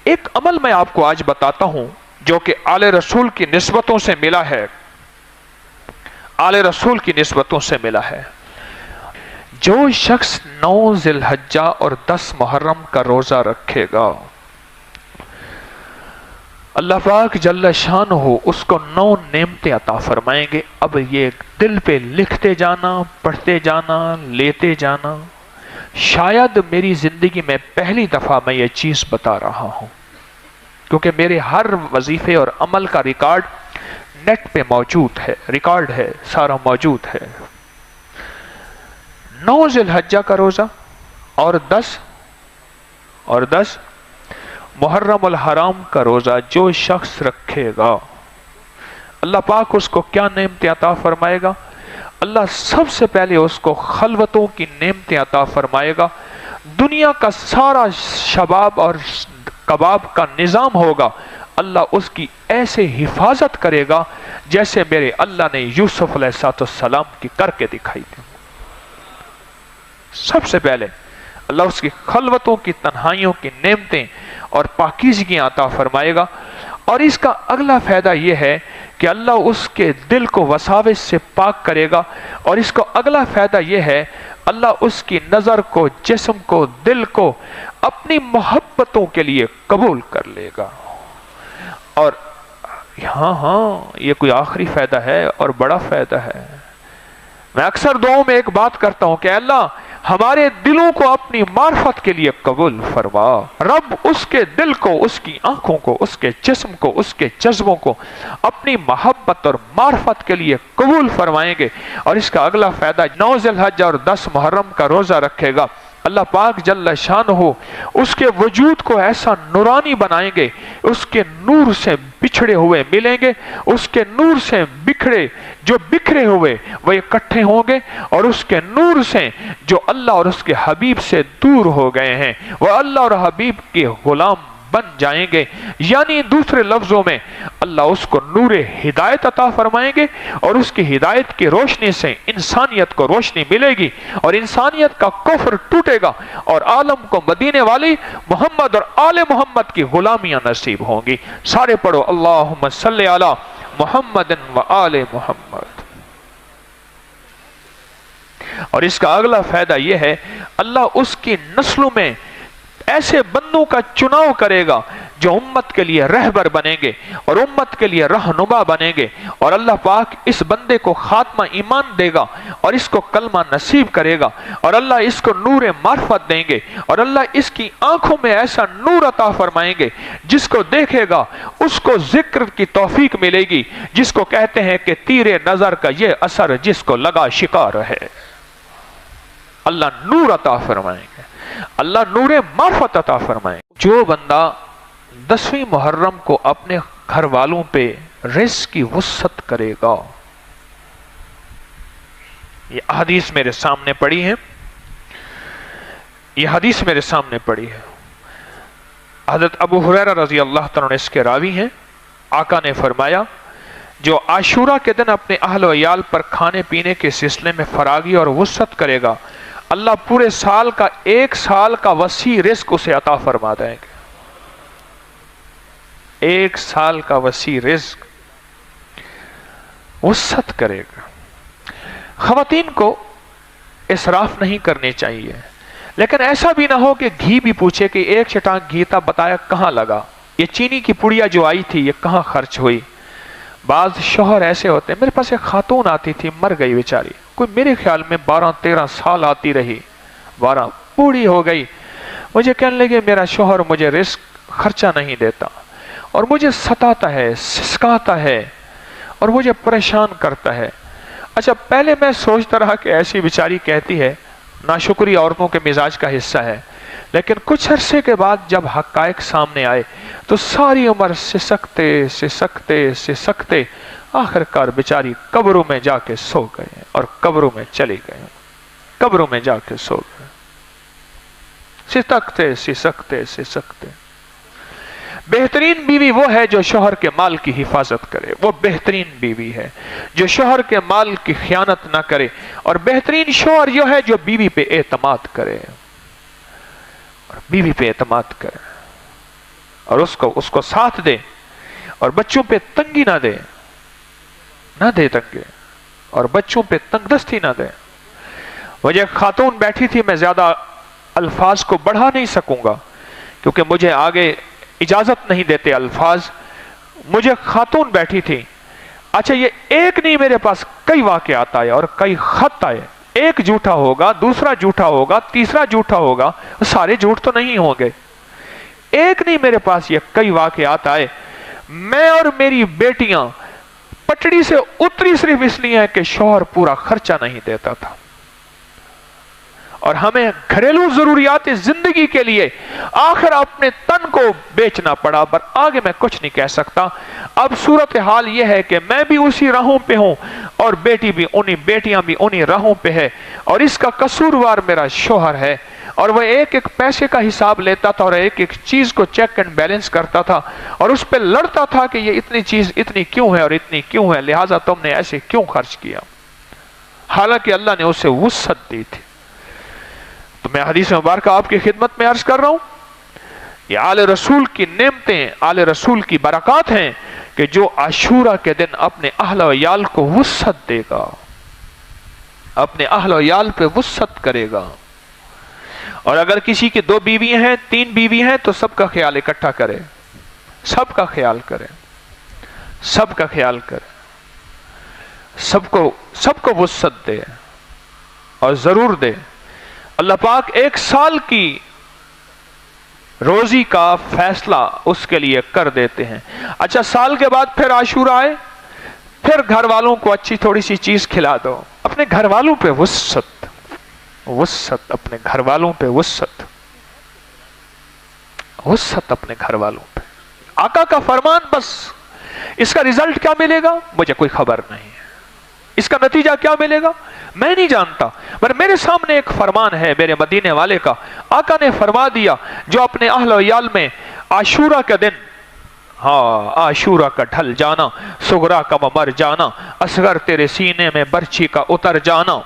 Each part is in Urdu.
ایک عمل میں آپ کو آج بتاتا ہوں جو کہ آل رسول کی نسبتوں سے ملا ہے، آل رسول کی نسبتوں سے ملا ہے۔ جو شخص 9 ذی الحجہ اور 10 محرم کا روزہ رکھے گا، اللہ پاک جل شانہ اس کو 9 نعمتیں عطا فرمائیں گے۔ اب یہ دل پہ لکھتے جانا، پڑھتے جانا، لیتے جانا۔ شاید میری زندگی میں پہلی دفعہ میں یہ چیز بتا رہا ہوں، کیونکہ میرے ہر وظیفے اور عمل کا ریکارڈ نیٹ پہ موجود ہے، ریکارڈ ہے، سارا موجود ہے۔ 9 ذی الحجہ کا روزہ اور 10 محرم الحرام کا روزہ جو شخص رکھے گا، اللہ پاک اس کو کیا نعمتیں عطا فرمائے گا؟ اللہ سب سے پہلے اس کو خلوتوں کی نعمتیں عطا فرمائے گا۔ دنیا کا سارا شباب اور کباب کا نظام ہوگا، اللہ اس کی ایسے حفاظت کرے گا جیسے میرے اللہ نے یوسف علیہ السلام کی کر کے دکھائی تھی۔ سب سے پہلے اللہ اس کی خلوتوں کی، تنہائیوں کی نعمتیں اور پاکیزگیاں عطا فرمائے گا۔ اور اس کا اگلا فائدہ یہ ہے کہ اللہ اس کے دل کو وساوس سے پاک کرے گا، اور اس کا اگلا فائدہ یہ ہے اللہ اس کی نظر کو، جسم کو، دل کو اپنی محبتوں کے لیے قبول کر لے گا۔ اور ہاں یہ کوئی آخری فائدہ ہے اور بڑا فائدہ ہے۔ میں اکثر دعاؤں میں ایک بات کرتا ہوں کہ اللہ ہمارے دلوں کو اپنی معرفت کے لیے قبول فرما۔ رب اس کے دل کو، اس کی آنکھوں کو، اس کے جسم کو، اس کے جذبوں کو اپنی محبت اور معرفت کے لیے قبول فرمائیں گے۔ اور اس کا اگلا فائدہ 9 ذی الحجہ اور 10 محرم کا روزہ رکھے گا، اللہ پاک جل شانہ اس کے وجود کو ایسا نورانی بنائیں گے، اس کے نور سے بچھڑے ہوئے ملیں گے، اس کے نور سے جو بکھرے ہوئے وہ اکٹھے ہوں گے، اور اس کے نور سے جو اللہ اور اس کے حبیب سے دور ہو گئے ہیں وہ اللہ اور حبیب کے غلام بن جائیں گے۔ یعنی دوسرے لفظوں میں اللہ اس کو نور ہدایت عطا فرمائیں گے، اور اس کی ہدایت کی روشنی سے انسانیت کو روشنی ملے گی، اور انسانیت کا کفر ٹوٹے گا، اور عالم کو مدینے والی محمد اور آل محمد کی غلامیاں نصیب ہوں گی۔ سارے پڑھو اللہم صلی علی محمد و آل محمد۔ اور اس کا اگلا فائدہ یہ ہے اللہ اس کی نسلوں میں ایسے بندوں کا چناؤ کرے گا جو امت کے لیے رہبر بنیں گے اور امت کے لیے رہنما بنیں گے، اور اللہ پاک اس بندے کو خاتمہ ایمان دے گا اور اس کو کلمہ نصیب کرے گا، اور اللہ اس کو نور معرفت دیں گے، اور اللہ اس کی آنکھوں میں ایسا نور عطا فرمائیں گے جس کو دیکھے گا اس کو ذکر کی توفیق ملے گی، جس کو کہتے ہیں کہ تیر نظر کا یہ اثر جس کو لگا شکار ہے۔ اللہ نور عطا فرمائیں گے، اللہ نور معرفت عطا فرمائیں گے۔ جو بندہ 10ویں محرم کو اپنے گھر والوں پہ رزق کی وسعت کرے گا، یہ حدیث میرے سامنے پڑی ہے، یہ حدیث میرے سامنے پڑی ہے۔ حضرت ابو ہریرہ رضی اللہ تعالیٰ عنہ اس کے راوی ہیں۔ آقا نے فرمایا جو عاشورہ کے دن اپنے اہل و عیال پر کھانے پینے کے سلسلے میں فراغی اور وسعت کرے گا، اللہ پورے سال کا 1 سال کا وسیع رزق اسے عطا فرما دیں گے۔ 1 سال کا وسیع رزق وسعت کرے گا۔ خواتین کو اسراف نہیں کرنے چاہیے، لیکن ایسا بھی نہ ہو کہ گھی بھی پوچھے کہ 1 چٹان گھی تھا بتایا کہاں لگا، یہ چینی کی پڑیا جو آئی تھی یہ کہاں خرچ ہوئی۔ بعض شوہر ایسے ہوتے ہیں، میرے پاس ایک خاتون آتی تھی مر گئی بیچاری، کوئی میرے خیال میں 12-13 سال آتی رہی، 12 بوڑھی ہو گئی، مجھے کہنے لگے میرا شوہر مجھے رزق خرچہ نہیں دیتا اور مجھے ستاتا ہے، سسکاتا ہے اور مجھے پریشان کرتا ہے۔ اچھا پہلے میں سوچتا رہا کہ ایسی بیچاری کہتی ہے، ناشکری عورتوں کے مزاج کا حصہ ہے، لیکن کچھ عرصے کے بعد جب حقائق سامنے آئے تو ساری عمر سسکتے آخر کار بیچاری قبروں میں جا کے سو گئے اور قبروں میں چلی گئے، قبروں میں جا کے سو گئے، سسکتے۔ بہترین بیوی وہ ہے جو شوہر کے مال کی حفاظت کرے، وہ بہترین بیوی ہے جو شوہر کے مال کی خیانت نہ کرے، اور بہترین شوہر جو ہے جو بیوی پہ اعتماد کرے، اور بیوی پہ اعتماد کرے۔ اور اس کو ساتھ دے، اور بچوں پہ تنگی نہ دے تنگے، اور بچوں پہ تنگ دستی نہ دے۔ مجھے ایک خاتون بیٹھی تھی، میں زیادہ الفاظ کو بڑھا نہیں سکوں گا کیونکہ مجھے آگے اجازت نہیں دیتے الفاظ۔ مجھے خاتون بیٹھی تھی، اچھا یہ ایک نہیں، میرے پاس کئی واقعات آئے اور کئی خط آئے، ایک جھوٹا ہوگا، دوسرا جھوٹا ہوگا، تیسرا جھوٹا ہوگا، سارے جھوٹ تو نہیں ہوں گے، ایک نہیں، میرے پاس یہ کئی واقعات آئے۔ میں اور میری بیٹیاں پٹڑی سے اتری صرف اس لیے کہ شوہر پورا خرچہ نہیں دیتا تھا، اور ہمیں گھریلو ضروریات زندگی کے لیے آخر اپنے تن کو بیچنا پڑا، پر آگے میں کچھ نہیں کہہ سکتا۔ اب صورتحال یہ ہے کہ میں بھی اسی راہوں پہ ہوں اور بیٹیاں بھی انہی راہوں پہ ہے، اور اس کا قصوروار میرا شوہر ہے، اور وہ ایک ایک پیسے کا حساب لیتا تھا اور ایک ایک چیز کو چیک اینڈ بیلنس کرتا تھا، اور اس پہ لڑتا تھا کہ یہ اتنی چیز اتنی کیوں ہے اور اتنی کیوں ہے، لہٰذا تم نے ایسے کیوں خرچ کیا، حالانکہ اللہ نے اسے وسعت دی تھی۔ تو میں حدیث مبارکہ آپ کی خدمت میں عرض کر رہا ہوں، یہ آل رسول کی نعمتیں، آل رسول کی برکات ہیں کہ جو عاشورہ کے دن اپنے اہل و عیال کو وسعت دے گا، اپنے اہل و عیال پہ وسعت کرے گا۔ اور اگر کسی کی 2 بیوی ہیں، 3 بیوی ہیں، تو سب کا خیال اکٹھا کرے، سب کا خیال کرے، سب کا خیال کرے، سب کو وسعت دے، اور ضرور دے۔ اللہ پاک 1 سال کی روزی کا فیصلہ اس کے لیے کر دیتے ہیں۔ اچھا سال کے بعد پھر عاشورہ آئے، پھر گھر والوں کو اچھی تھوڑی سی چیز کھلا دو، اپنے گھر والوں پہ وسعت، اپنے گھر والوں پہ وسعت اپنے گھر والوں پہ۔ آقا کا فرمان، بس اس کا رزلٹ کیا ملے گا مجھے کوئی خبر نہیں ہے، اس کا نتیجہ کیا ملے گا میں نہیں جانتا، پر میرے سامنے ایک فرمان ہے میرے مدینے والے کا۔ آقا نے فرما دیا جو اپنے اہل و عیال میں عاشورہ کے دن، عاشورہ کا ڈھل جانا، صغرا کا مر جانا، اصغر تیرے سینے میں برچھی کا اتر جانا،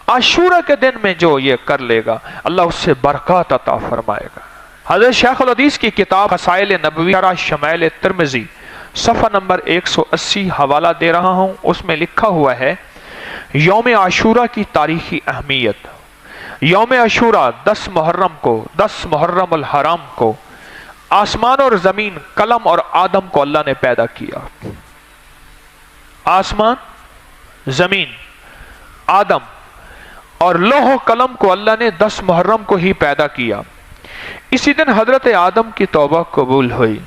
عاشورہ کے دن میں جو یہ کر لے گا اللہ اس سے برکات عطا فرمائے گا۔ حضرت شیخ الحدیث کی کتاب مسائل نبوی شرح شمائل ترمذی صفحہ نمبر 180 حوالہ دے رہا ہوں، اس میں لکھا ہوا ہے یوم عاشورہ کی تاریخی اہمیت۔ یوم عاشورہ 10 محرم الحرام کو آسمان اور زمین، قلم اور آدم کو اللہ نے پیدا کیا۔ آسمان، زمین، آدم اور لوح و قلم کو اللہ نے 10 محرم کو ہی پیدا کیا۔ اسی دن حضرت آدم کی توبہ قبول ہوئی،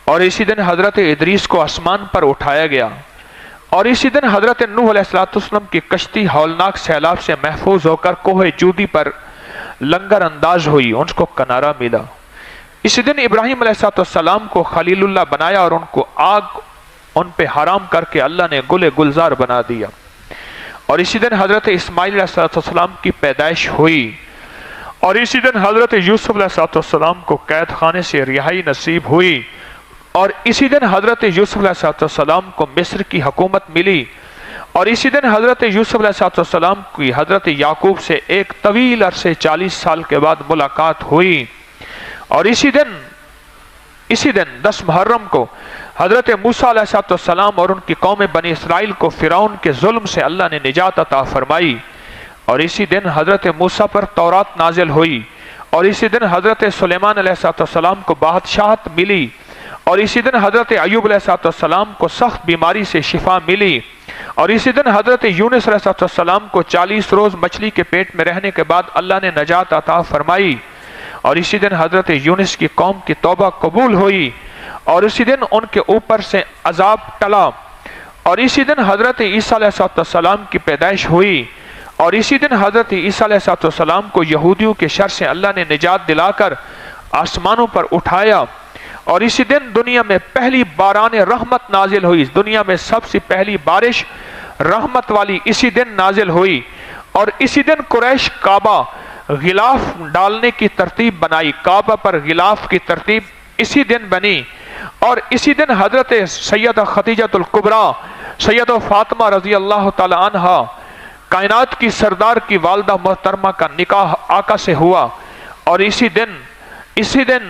اور اسی دن حضرت ادریس کو آسمان پر اٹھایا گیا، اور اسی دن حضرت نوح علیہ السلام کی کشتی ہولناک سیلاب سے محفوظ ہو کر کوہ جودی پر لنگر انداز ہوئی، ان کو کنارہ ملا۔ اسی دن ابراہیم علیہ السلام کو خلیل اللہ بنایا، اور ان کو آگ ان پہ حرام کر کے اللہ نے گل گلزار بنا دیا۔ اور اسی دن حضرت اسماعیل علیہ السلام کی پیدائش ہوئی، اور اسی دن حضرت یوسف علیہ السلام کو قید خانے سے رہائی نصیب ہوئی، اور اسی دن حضرت یوسف علیہ السلام کو مصر کی حکومت ملی، اور اسی دن حضرت یوسف علیہ السلام کی حضرت یعقوب سے ایک طویل عرصے 40 سال کے بعد ملاقات ہوئی، اور اسی دن 10 محرم کو حضرت موسیٰ علیہ السلام اور ان کی قوم بنی اسرائیل کو فرعون کے ظلم سے اللہ نے نجات عطا فرمائی، اور اسی دن حضرت موسیٰ پر تورات نازل ہوئی، اور اسی دن حضرت سلیمان علیہ السلام کو بادشاہت ملی، اور اسی دن حضرت ایوب علیہ السلام کو سخت بیماری سے شفا ملی، اور اسی دن حضرت یونس علیہ السلام کو 40 روز مچھلی کے پیٹ میں رہنے کے بعد اللہ نے نجات عطا فرمائی، اور اسی دن حضرت یونس کی قوم کی توبہ قبول ہوئی، اور اسی دن ان کے اوپر سے عذاب ٹلا، اور اسی دن حضرت عیسیٰ علیہ السلام کی پیدائش ہوئی، اور اسی دن حضرت عیسیٰ علیہ السلام کو یہودیوں کے شر سے اللہ نے نجات دلا کر آسمانوں پر اٹھایا، اور اسی دن دنیا میں پہلی باران رحمت نازل ہوئی، دنیا میں سب سے پہلی بارش رحمت والی اسی دن نازل ہوئی، اور اسی دن قریش کعبہ غلاف ڈالنے کی ترتیب بنائی، کعبہ پر غلاف کی ترتیب اسی دن بنی، اور اسی دن حضرت سیدہ خدیجہ الکبریٰ سیدہ فاطمہ رضی اللہ تعالی عنہا کائنات کی سردار کی والدہ محترمہ کا نکاح آقا سے ہوا، اور اسی دن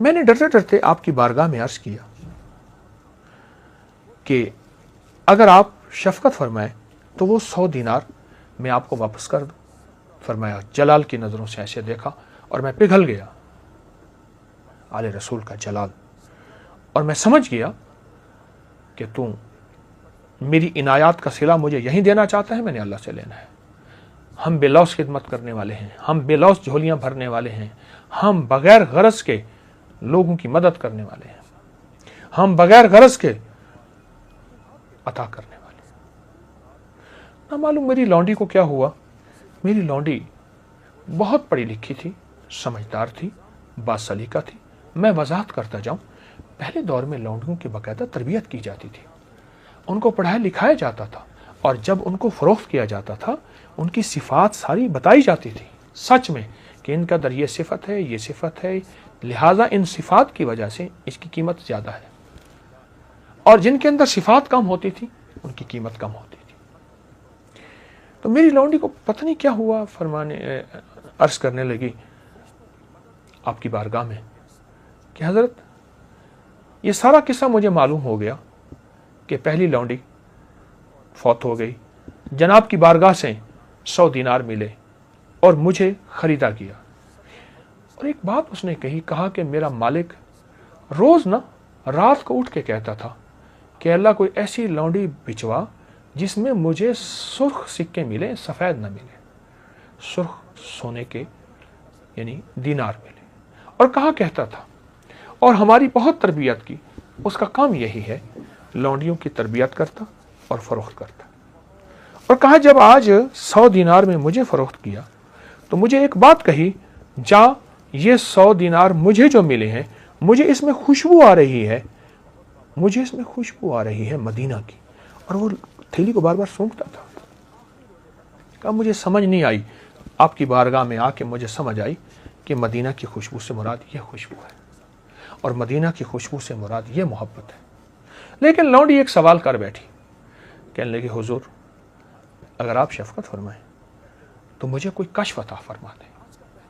میں نے ڈرتے ڈرتے آپ کی بارگاہ میں عرض کیا کہ اگر آپ شفقت فرمائیں تو وہ 100 دینار میں آپ کو واپس کر دوں. فرمایا جلال کی نظروں سے ایسے دیکھا اور میں پگھل گیا. آل رسول کا جلال. اور میں سمجھ گیا کہ تم میری عنایات کا صلہ مجھے یہیں دینا چاہتا ہے, میں نے اللہ سے لینا ہے. ہم بے لوث خدمت کرنے والے ہیں, ہم بے لوث جھولیاں بھرنے والے ہیں, ہم بغیر غرض کے لوگوں کی مدد کرنے والے ہیں, ہم بغیر غرض کے عطا کرنے والے ہیں. نہ معلوم میری لونڈی کو کیا ہوا. میری لونڈی بہت پڑھی لکھی تھی, سمجھدار تھی, باسلیقہ تھی. میں وضاحت کرتا جاؤں, پہلے دور میں لونڈیوں کی باقاعدہ تربیت کی جاتی تھی, ان کو پڑھایا لکھایا جاتا تھا, اور جب ان کو فروخت کیا جاتا تھا ان کی صفات ساری بتائی جاتی تھی سچ میں کہ ان کا در یہ صفت ہے, یہ صفت ہے, لہٰذا ان صفات کی وجہ سے اس کی قیمت زیادہ ہے, اور جن کے اندر صفات کم ہوتی تھی ان کی قیمت کم ہوتی تھی. تو میری لونڈی کو پتہ نہیں کیا ہوا, عرض کرنے لگی آپ کی بارگاہ میں کہ حضرت یہ سارا قصہ مجھے معلوم ہو گیا کہ پہلی لونڈی فوت ہو گئی, جناب کی بارگاہ سے 100 دینار ملے اور مجھے خریدا گیا. اور ایک بات اس نے کہا کہ میرا مالک روز رات کو اٹھ کے کہتا تھا کہ اللہ کوئی ایسی لونڈی بچوا جس میں مجھے سرخ سکے ملے, سفید نہ ملے, سرخ سونے کے یعنی دینار ملے. اور کہا کہتا تھا, اور ہماری بہت تربیت کی, اس کا کام یہی ہے لونڈیوں کی تربیت کرتا اور فروخت کرتا. اور کہا جب آج 100 دینار میں مجھے فروخت کیا تو مجھے ایک بات کہی, جا یہ 100 دینار مجھے جو ملے ہیں مجھے اس میں خوشبو آ رہی ہے, مجھے اس میں خوشبو آ رہی ہے مدینہ کی. اور وہ تھیلی کو بار بار سونگتا تھا. کہا مجھے سمجھ نہیں آئی, آپ کی بارگاہ میں آ کے مجھے سمجھ آئی کہ مدینہ کی خوشبو سے مراد یہ خوشبو ہے, اور مدینہ کی خوشبو سے مراد یہ محبت ہے. لیکن لونڈی ایک سوال کر بیٹھی, کہنے لگی حضور اگر آپ شفقت فرمائیں تو مجھے کوئی کشف عطا فرما دیں.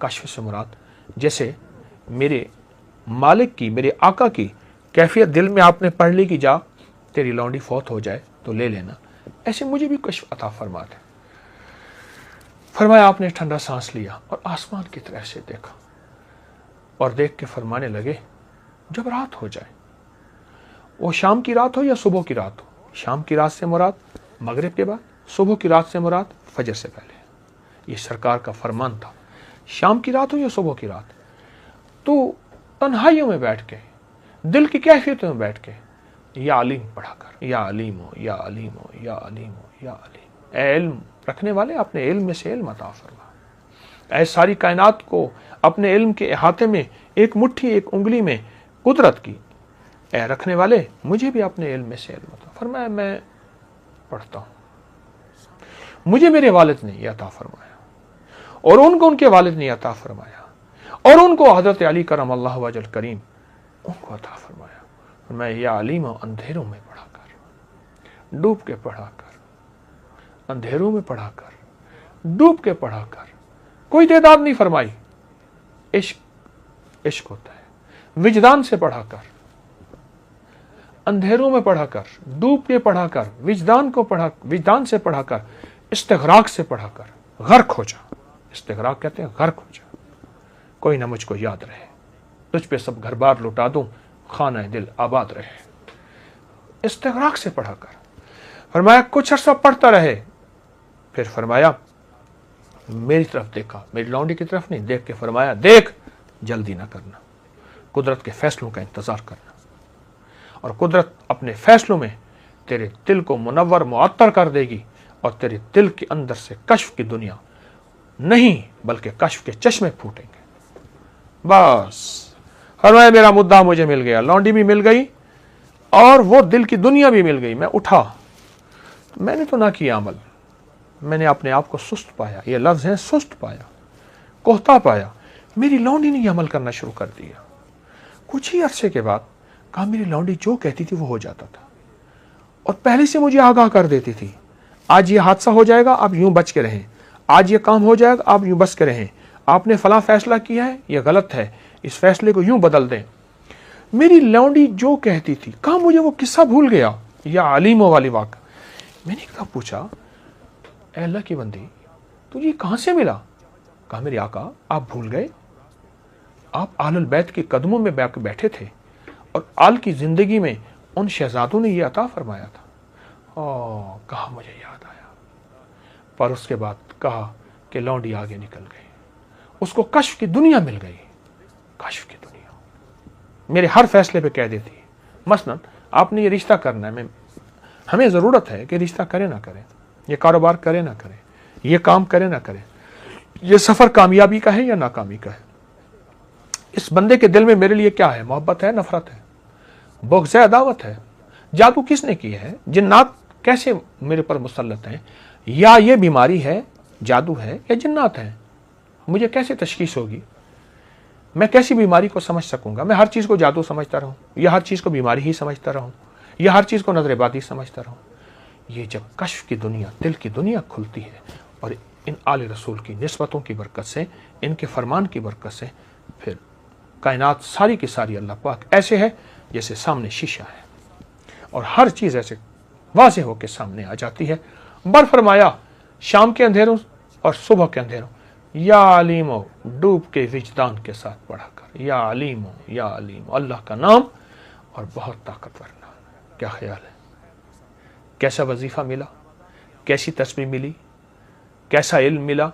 کشف سے مراد جیسے میرے مالک کی, میرے آقا کی کیفیت دل میں آپ نے پڑھ لی کہ جا تیری لونڈی فوت ہو جائے تو لے لینا, ایسے مجھے بھی کشف عطا فرما دیں. فرمایا آپ نے ٹھنڈا سانس لیا اور آسمان کی طرف سے دیکھا, اور دیکھ کے فرمانے لگے جب رات ہو جائے, وہ شام کی رات ہو یا صبح کی رات ہو, شام کی رات سے مراد مغرب کے بعد, صبح کی رات سے مراد فجر سے پہلے. یہ سرکار کا فرمان تھا, شام کی رات ہو یا صبح کی رات, تو تنہائیوں میں بیٹھ کے, دل کی کیفیتوں میں بیٹھ کے یا علیم پڑھا کر, یا علیم ہو, یا علیم ہو, یا علیم ہو, یا علیم. اے علم رکھنے والے اپنے علم میں سے علم عطا فرما. اے ساری کائنات کو اپنے علم کے احاطے میں ایک مٹھی, ایک انگلی میں قدرت کی, اے رکھنے والے مجھے بھی اپنے علم میں سے علم عطا. فرمایا میں پڑھتا ہوں, مجھے میرے والد نے یہ عطا فرمایا, اور ان کو ان کے والد نے عطا فرمایا, اور ان کو حضرت علی کرم اللہ وجہ کریم ان کو عطا فرمایا. میں یا علیم اندھیروں میں پڑھا کر, ڈوب کے پڑھا کر, اندھیروں میں پڑھا کر, ڈوب کے پڑھا کر, کوئی تعداد نہیں فرمائی. عشق عشق ہوتا ہے, وجدان سے پڑھا کر, اندھیروں میں پڑھا کر, ڈوب کے پڑھا کر, وجدان سے پڑھا کر, استغراق سے پڑھا کر, غرق ہو جا. استغراق کہتے ہیں غرق ہو جا. کوئی نہ مجھ کو یاد رہے, تجھ پہ سب گھر بار لٹا دوں, خانہ دل آباد رہے. استغراق سے پڑھا کر. فرمایا کچھ عرصہ پڑھتا رہے, پھر فرمایا میری طرف دیکھا, میری لونڈی کی طرف نہیں, دیکھ کے فرمایا دیکھ جلدی نہ کرنا, قدرت کے فیصلوں کا انتظار کرنا, اور قدرت اپنے فیصلوں میں تیرے دل کو منور معطر کر دے گی, اور تیرے دل کے اندر سے کشف کی دنیا نہیں بلکہ کشف کے چشمے پھوٹیں گے. بس فرمایا میرا مدعا مجھے مل گیا, لونڈی بھی مل گئی اور وہ دل کی دنیا بھی مل گئی. میں اٹھا, میں نے تو نہ کیا عمل, میں نے اپنے آپ کو سست پایا. یہ لفظ ہے سست پایا, کوہتا پایا. میری لونڈی نے یہ عمل کرنا شروع کر دیا. کچھ ہی عرصے کے بعد کہا میری لونڈی جو کہتی تھی وہ ہو جاتا تھا, اور پہلے سے مجھے آگاہ کر دیتی تھی, آج یہ حادثہ ہو جائے گا آپ یوں بچ کے رہیں, آج یہ کام ہو جائے گا آپ یوں بچ کے رہیں, آپ نے فلاں فیصلہ کیا ہے یہ غلط ہے, اس فیصلے کو یوں بدل دیں. میری لونڈی جو کہتی تھی، کہا مجھے وہ قصہ بھول گیا، یا علیموں والی واقعہ۔ میں نے کہا پوچھا اے اللہ کی بندی تجھے کہاں سے ملا؟ کہا میرے آقا آپ بھول گئے، آپ آل البیت کے قدموں میں بیٹھے تھے اور آل کی زندگی میں ان شہزادوں نے یہ عطا فرمایا تھا۔ کہا مجھے یاد آیا، پر اس کے بعد کہا کہ لونڈی آگے نکل گئی، اس کو کشف کی دنیا مل گئی، کشف کی دنیا میرے ہر فیصلے پہ کہہ دیتی ہے۔ مثلا آپ نے یہ رشتہ کرنا ہے، ہمیں ضرورت ہے کہ رشتہ کرے نہ کرے، یہ کاروبار کرے نہ کرے، یہ کام کرے نہ کرے، یہ سفر کامیابی کا ہے یا ناکامی کا ہے، اس بندے کے دل میں میرے لیے کیا ہے، محبت ہے، نفرت ہے، بغض ہے، عداوت ہے، جادو کس نے کی ہے، جنات کیسے میرے پر مسلط ہیں، یا یہ بیماری ہے، جادو ہے یا جنات ہیں، مجھے کیسے تشخیص ہوگی؟ میں کیسی بیماری کو سمجھ سکوں گا؟ میں ہر چیز کو جادو سمجھتا رہوں یا ہر چیز کو بیماری ہی سمجھتا رہوں یا ہر چیز کو نظر بادی سمجھتا رہوں؟ یہ جب کشف کی دنیا، دل کی دنیا کھلتی ہے اور ان آل رسول کی نسبتوں کی برکت سے، ان کے فرمان کی برکت سے، پھر کائنات ساری کی ساری اللہ پاک ایسے ہے جیسے سامنے شیشہ ہے اور ہر چیز ایسے واضح ہو کے سامنے آ جاتی ہے۔ بر فرمایا شام کے اندھیروں اور صبح کے اندھیروں، یا علیمو ڈوب کے وجدان کے ساتھ پڑھا کر، یا علیمو یا علیمو، اللہ کا نام اور بہت طاقتور نام۔ کیا خیال ہے؟ کیسا وظیفہ ملا، کیسی تسبیح ملی، کیسا علم ملا،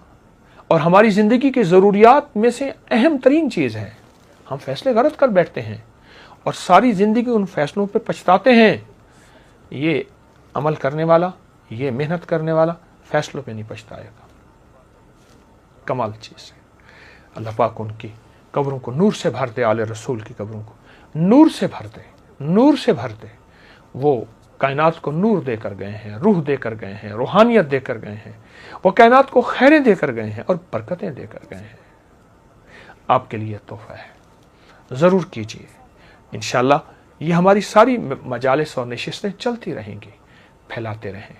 اور ہماری زندگی کی ضروریات میں سے اہم ترین چیز ہے۔ ہم فیصلے غلط کر بیٹھتے ہیں اور ساری زندگی ان فیصلوں پہ پچھتاتے ہیں۔ یہ عمل کرنے والا، یہ محنت کرنے والا فیصلوں پہ نہیں پچھتائے گا۔ کمال چیز ہے۔ اللہ پاک ان کی قبروں کو نور سے بھر دے، آل رسول کی قبروں کو نور سے بھر دے، نور سے بھر دے۔ وہ کائنات کو نور دے کر گئے ہیں، روح دے کر گئے ہیں، روحانیت دے کر گئے ہیں، وہ کائنات کو خیریں دے کر گئے ہیں اور برکتیں دے کر گئے ہیں۔ آپ کے لیے تحفہ ہے، ضرور کیجیے۔ انشاءاللہ یہ ہماری ساری مجالس اور نشستیں چلتی رہیں گی، پھیلاتے رہیں،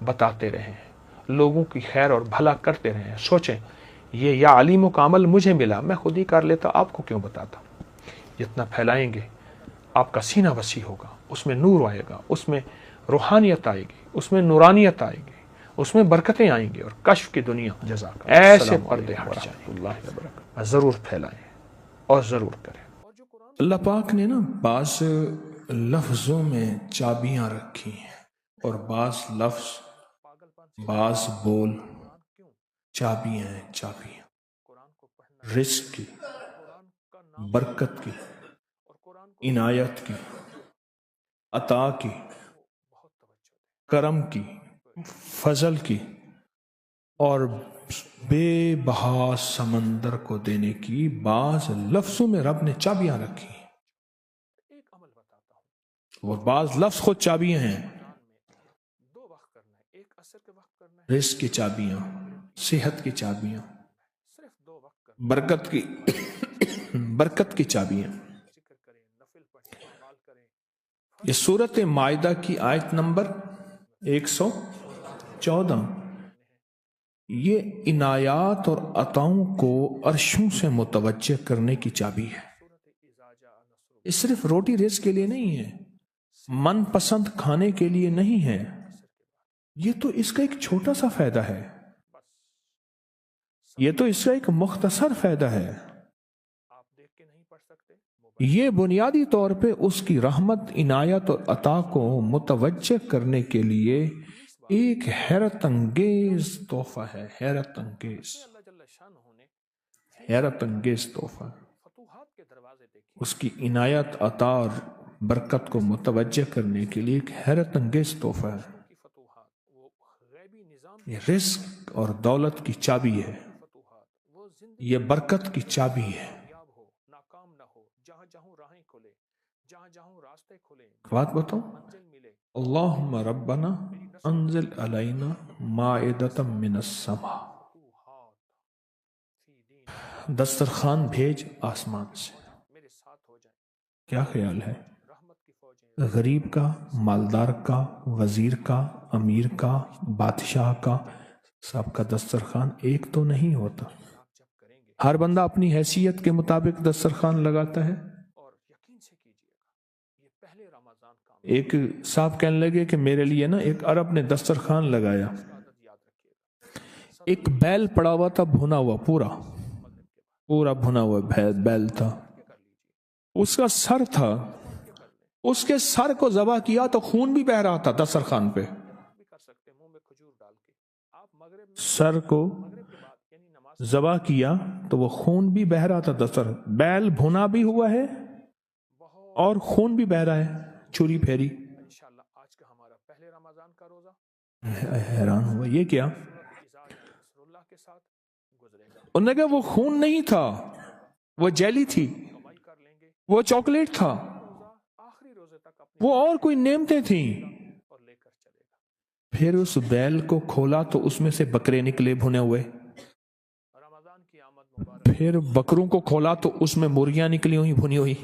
بتاتے رہیں، لوگوں کی خیر اور بھلا کرتے رہیں۔ سوچیں یہ یا علیموں کا عمل مجھے ملا، میں خود ہی کر لیتا، آپ کو کیوں بتاتا؟ جتنا پھیلائیں گے آپ کا سینہ وسیع ہوگا، اس میں نور آئے گا، اس میں روحانیت آئے گی، اس میں نورانیت آئے گی، اس میں برکتیں آئیں گی اور کشف کی دنیا جزاک ایسے پردے ہٹ جائیں گے۔ ضرور پھیلائیں اور ضرور کریں۔ اللہ پاک نے نا بعض لفظوں میں چابیاں رکھی ہیں اور بعض لفظ، بعض بول چابیاں ہیں، چابیاں رزق کی، برکت کی، عنایت کی، عطا کی، کرم کی، فضل کی اور بے بہا سمندر کو دینے کی بعض لفظوں میں رب نے چابیاں رکھی ہیں۔ وہ بعض لفظ خود چابیاں ہیں، رزق کی چابیاں، صحت کی چابیاں، برکت کی چابیاں۔ یہ سورۃ مائدہ کی آیت نمبر 114، یہ عنایات اور عطاؤں کو عرشوں سے متوجہ کرنے کی چابی ہے۔ یہ صرف روٹی رزق کے لیے نہیں ہے، من پسند کھانے کے لیے نہیں ہے، یہ تو اس کا ایک چھوٹا سا فائدہ ہے، یہ تو اس کا ایک مختصر فائدہ ہے۔ یہ بنیادی طور پہ اس کی رحمت، عنایت اور عطا کو متوجہ کرنے کے لیے ایک حیرت انگیز تحفہ ہے، حیرت انگیز تحفہ۔ اس کی عنایت، عطا اور برکت کو متوجہ کرنے کے لیے ایک حیرت انگیز تحفہ ہے۔ یہ رزق اور دولت کی چابی ہے، یہ برکت کی چابی ہے۔ بات بتاؤں، اللہم ربنا انزل علینا مائدۃ من السماء، دسترخوان بھیج آسمان سے۔ کیا خیال ہے؟ غریب کا، مالدار کا، وزیر کا، امیر کا، بادشاہ کا، سب کا دسترخوان ایک تو نہیں ہوتا۔ ہر بندہ اپنی حیثیت کے مطابق دسترخوان لگاتا ہے، ایک صاحب کہنے لگے کہ میرے لیے نا ایک عرب نے دسترخوان لگایا، ایک بیل پڑا ہوا تھا بھنا ہوا، پورا بھنا ہوا بیل تھا، اس کا سر تھا، اس کے سر کو ذبح کیا تو خون بھی بہ رہا تھا دسترخوان پہ، سر کو ذبح کیا تو وہ خون بھی بہ رہا تھا، بیل بھنا بھی ہوا ہے اور خون بھی بہ رہا ہے، چوری پھیری۔ حیران ہوا یہ کیا؟ انہوں نے کہا وہ خون نہیں تھا، وہ جیلی تھی، وہ چاکلیٹ تھا، وہ اور کوئی نعمتیں تھیں۔ پھر اس بیل کو کھولا تو اس میں سے بکرے نکلے بھنے ہوئے، پھر بکروں کو کھولا تو اس میں مرغیاں نکلی ہوئی بھنی ہوئی،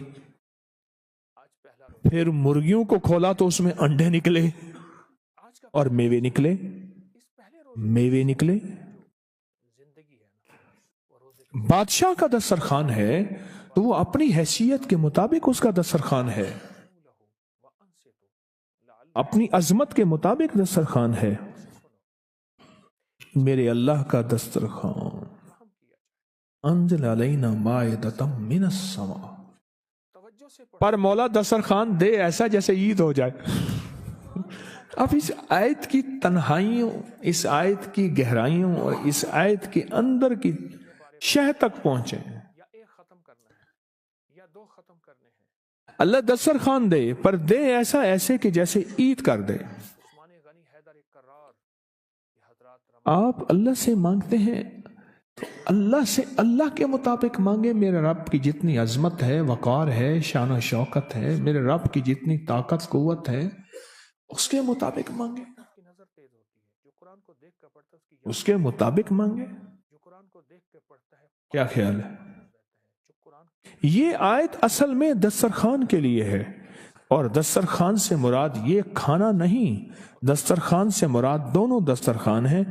پھر مرغیوں کو کھولا تو اس میں انڈے نکلے اور میوے نکلے۔ بادشاہ کا دسترخوان ہے تو وہ اپنی حیثیت کے مطابق اس کا دسترخوان ہے، اپنی عظمت کے مطابق دسترخوان ہے۔ میرے اللہ کا دسترخوان انزل علینا مائدۃ من السماء، پر مولا دسترخوان دے ایسا جیسے عید ہو جائے۔ اب اس آیت کی تنہائیوں، اس آیت کی گہرائیوں اور اس آیت کے اندر کی شہ تک پہنچے۔ اللہ دسترخوان دے پر دے ایسے کہ جیسے عید کر دے۔ آپ اللہ سے مانگتے ہیں تو اللہ سے اللہ کے مطابق مانگے۔ میرے رب کی جتنی عظمت ہے، وقار ہے، شان و شوکت ہے، میرے رب کی جتنی طاقت قوت ہے، اس کے مطابق مانگے، اس کے مطابق مانگے۔ کیا خیال ہے؟ یہ آیت اصل میں دسترخوان کے لیے ہے، اور دسترخوان سے مراد یہ کھانا نہیں، دسترخوان سے مراد دونوں دسترخوان ہیں،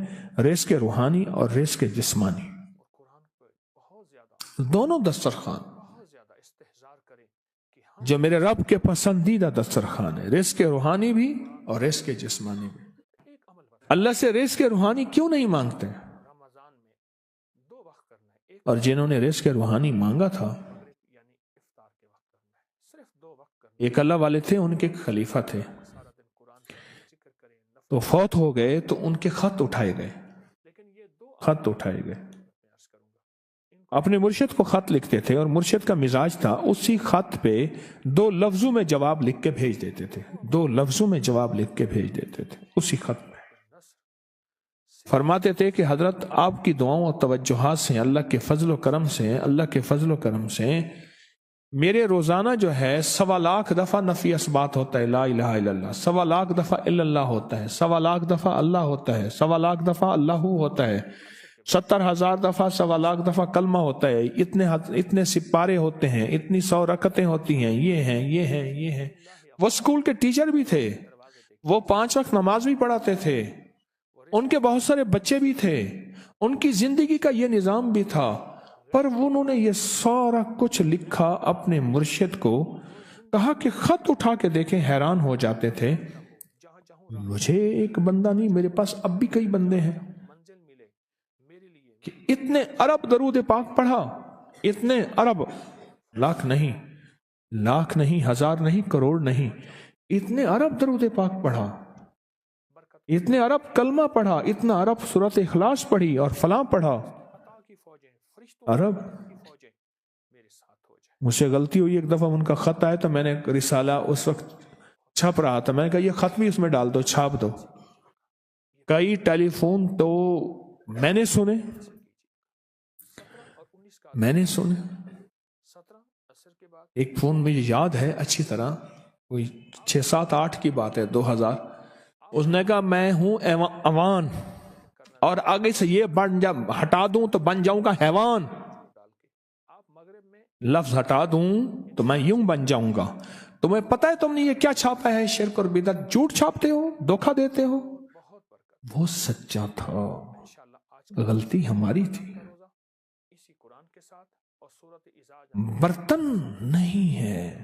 رزق روحانی اور رزق جسمانی، دونوں دسترخوان جو میرے رب کے پسندیدہ دسترخوان ہے، رزق روحانی بھی اور رزق جسمانی بھی۔ اللہ سے رزق روحانی کیوں نہیں مانگتے؟ اور جنہوں نے رزق روحانی مانگا تھا، ایک اللہ والے تھے، ان کے خلیفہ تھے، تو فوت ہو گئے تو ان کے خط اٹھائے گئے، اپنے مرشد کو خط لکھتے تھے، اور مرشد کا مزاج تھا اسی خط پہ 2 لفظوں میں جواب لکھ کے بھیج دیتے تھے، 2 لفظوں میں جواب لکھ کے بھیج دیتے تھے اسی خط پہ۔ فرماتے تھے کہ حضرت آپ کی دعاؤں اور توجہات سے، اللہ کے فضل و کرم سے میرے روزانہ جو ہے 1.25 لاکھ دفعہ نفی اثبات ہوتا ہے، لا الہ الا اللہ، 1.25 لاکھ دفعہ الا اللہ ہوتا ہے، 1.25 لاکھ دفعہ اللہ ہوتا ہے، 1.25 لاکھ دفعہ اللہ ہوتا ہے، 70,000 دفعہ 1.25 لاکھ دفعہ کلمہ ہوتا ہے، اتنے سپارے ہوتے ہیں، اتنی 100 رکعتیں ہوتی ہیں، یہ ہیں۔ وہ سکول کے ٹیچر بھی تھے، وہ 5 وقت نماز بھی پڑھاتے تھے، ان کے بہت سارے بچے بھی تھے، ان کی زندگی کا یہ نظام بھی تھا، پر انہوں نے یہ سارا کچھ لکھا اپنے مرشد کو، کہا کہ خط اٹھا کے دیکھیں، حیران ہو جاتے تھے، مجھے ایک بندہ نہیں، میرے پاس اب بھی کئی بندے ہیں کہ اتنے ارب درود پاک پڑھا، اتنے ارب، لاکھ نہیں، ہزار نہیں، کروڑ نہیں، اتنے ارب درود پاک پڑھا، اتنے ارب کلمہ پڑھا، اتنا ارب سورۃ اخلاص پڑھی اور فلاں پڑھا، عرب۔ مجھ سے غلطی ہوئی، ایک دفعہ ان کا خط آیا تو میں نے رسالہ اس وقت چھپ رہا تھا، میں نے کہا یہ خط بھی اس میں ڈال دو، چھاپ دو۔ کئی ٹیلی فون تو میں نے سنے، ایک فون مجھے یاد ہے اچھی طرح، کوئی 6 7 8 کی بات ہے، 2000، اس نے کہا میں ہوں اوان، اور آگے سے یہ بن جا ہٹا دوں تو بن جاؤں گا حیوان، لفظ ہٹا دوں تو میں یوں بن جاؤں گا۔ تمہیں پتہ ہے تم نے یہ کیا چھاپا ہے؟ شرک اور بدعت، جھوٹ چھاپتے ہو، دھوکہ دیتے ہو۔ وہ سچا تھا، غلطی ہماری تھی، برتن نہیں ہے،